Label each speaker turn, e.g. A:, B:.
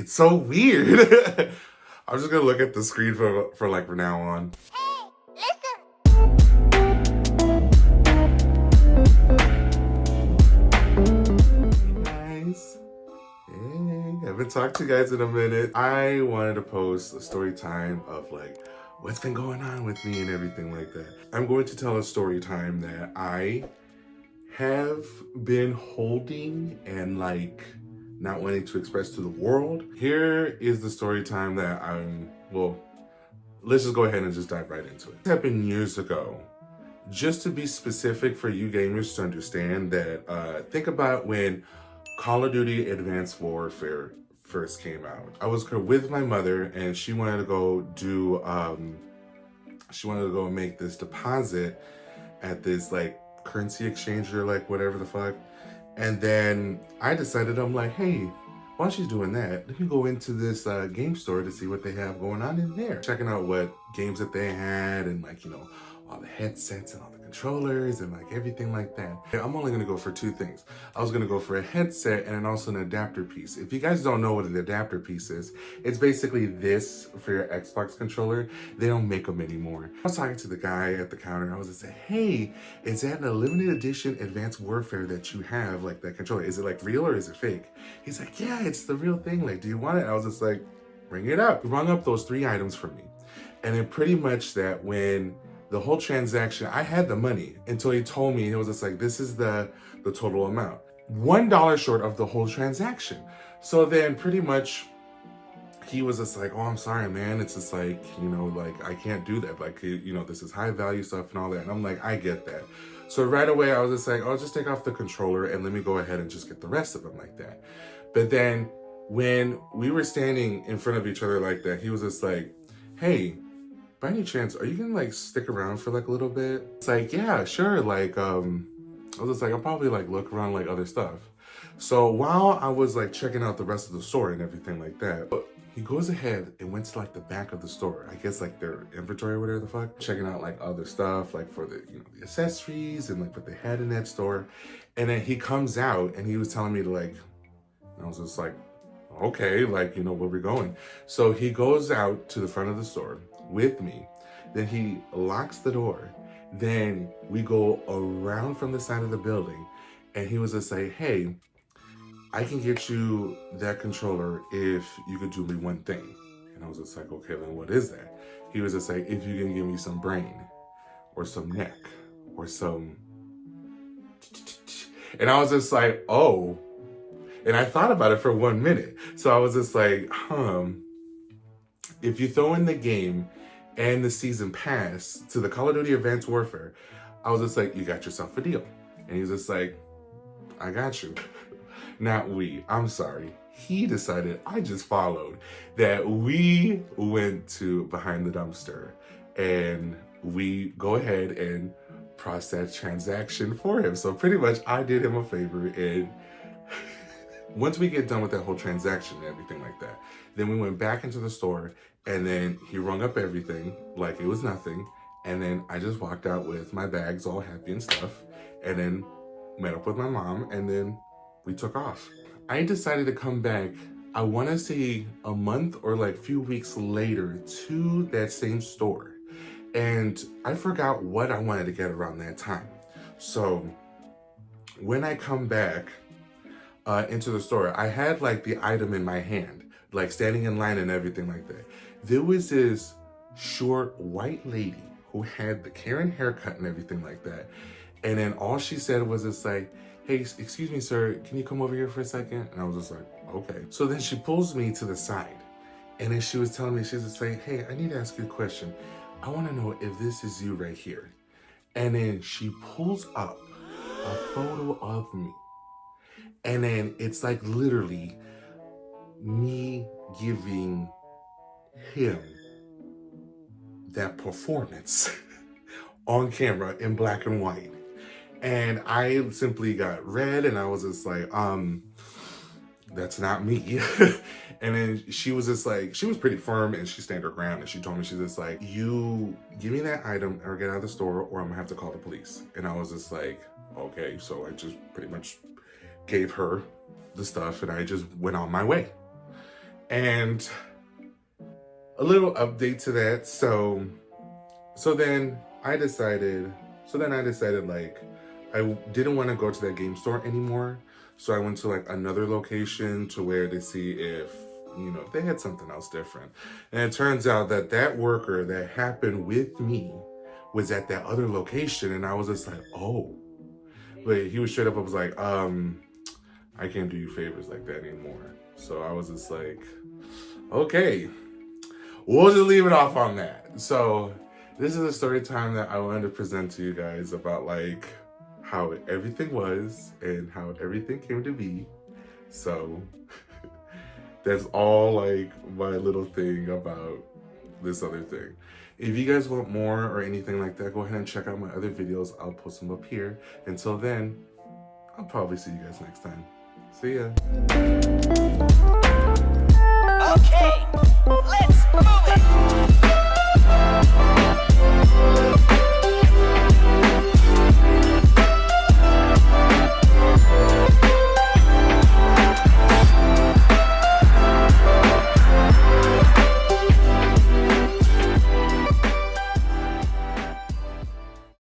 A: It's so weird. I'm just gonna look at the screen for like from now on. Hey guys. Hey, haven't talked to you guys in a minute. I wanted to post a story time of like what's been going on with me and everything like that. I'm going to tell a story time that I have been holding and like not wanting to express to the world. Here is the story time that let's just go ahead and just dive right into it. It happened years ago. Just to be specific for you gamers to understand that, think about when Call of Duty Advanced Warfare first came out. I was with my mother and she wanted to go make this deposit at this like currency exchanger, like whatever the fuck. And then I decided, I'm like, hey, while she's doing that, let me go into this game store to see what they have going on in there. Checking out what games that they had and like, all the headsets and all the controllers and like everything like that. I'm only gonna go for two things. I was gonna go for a headset and then also an adapter piece. If you guys don't know what an adapter piece is, it's basically this for your Xbox controller. They don't make them anymore. I was talking to the guy at the counter. I was just saying, hey, is that a limited edition Advanced Warfare that you have, like that controller? Is it like real or is it fake? He's like, yeah, it's the real thing. Like, do you want it? I was just like, bring it up. He rung up those 3 items for me. And then pretty much that when the whole transaction, I had the money until he told me, it was just like, this is the total amount. $1 short of the whole transaction. So then pretty much he was just like, oh, I'm sorry, man. It's just like, like I can't do that. Like, this is high value stuff and all that. And I'm like, I get that. So right away I was just like, I'll just take off the controller and let me go ahead and just get the rest of them like that. But then when we were standing in front of each other like that, he was just like, hey, by any chance, are you gonna like stick around for like a little bit? It's like, yeah, sure. Like, I was just like, I'll probably like look around like other stuff. So while I was like checking out the rest of the store and everything like that, he goes ahead and went to like the back of the store. I guess like their inventory or whatever the fuck. Checking out like other stuff, like for the, the accessories and like what they had in that store. And then he comes out and he was telling me to like, and I was just like, okay, like, where we're going. So he goes out to the front of the store with me. Then he locks the door. Then we go around from the side of the building. And he was just like, hey, I can get you that controller if you could do me one thing. And I was just like, okay, then what is that? He was just like, if you can give me some brain or some neck or some... And I was just like, oh. And I thought about it for 1 minute. So I was just like, if you throw in the game and the season pass to the Call of Duty Advanced Warfare, I was just like, you got yourself a deal. And he's just like, I got you. Not we, I'm sorry. He decided, I just followed, that we went to behind the dumpster and we go ahead and process that transaction for him. So pretty much I did him a favor, and once we get done with that whole transaction and everything like that, then we went back into the store and then he rung up everything like it was nothing. And then I just walked out with my bags all happy and stuff, and then met up with my mom, and then we took off. I decided to come back, I want to say a month or like few weeks later, to that same store. And I forgot what I wanted to get around that time. So when I come back, into the store, I had like the item in my hand, like standing in line and everything like that. There was this short white lady who had the Karen haircut and everything like that. And then all she said was just like, hey, excuse me, sir, can you come over here for a second? And I was just like, okay. So then she pulls me to the side and then she was telling me, she's just like, hey, I need to ask you a question. I want to know if this is you right here. And then she pulls up a photo of me. And then it's like literally me giving him that performance on camera in black and white. And I simply got red and I was just like, that's not me. And then she was just like, she was pretty firm and she stand her ground and she told me, she's just like, you give me that item or get out of the store or I'm gonna have to call the police. And I was just like, okay. So I just pretty much gave her the stuff and I just went on my way. And a little update to that. So then I decided like I didn't want to go to that game store anymore. So I went to like another location to see if, if they had something else different. And it turns out that that worker that happened with me was at that other location. And I was just like, oh. But he was straight up, I was like, I can't do you favors like that anymore. So I was just like, okay, we'll just leave it off on that. So this is a story time that I wanted to present to you guys about like how everything was and how everything came to be. So that's all like my little thing about this other thing. If you guys want more or anything like that, go ahead and check out my other videos. I'll post them up here. Until then, I'll probably see you guys next time. See ya.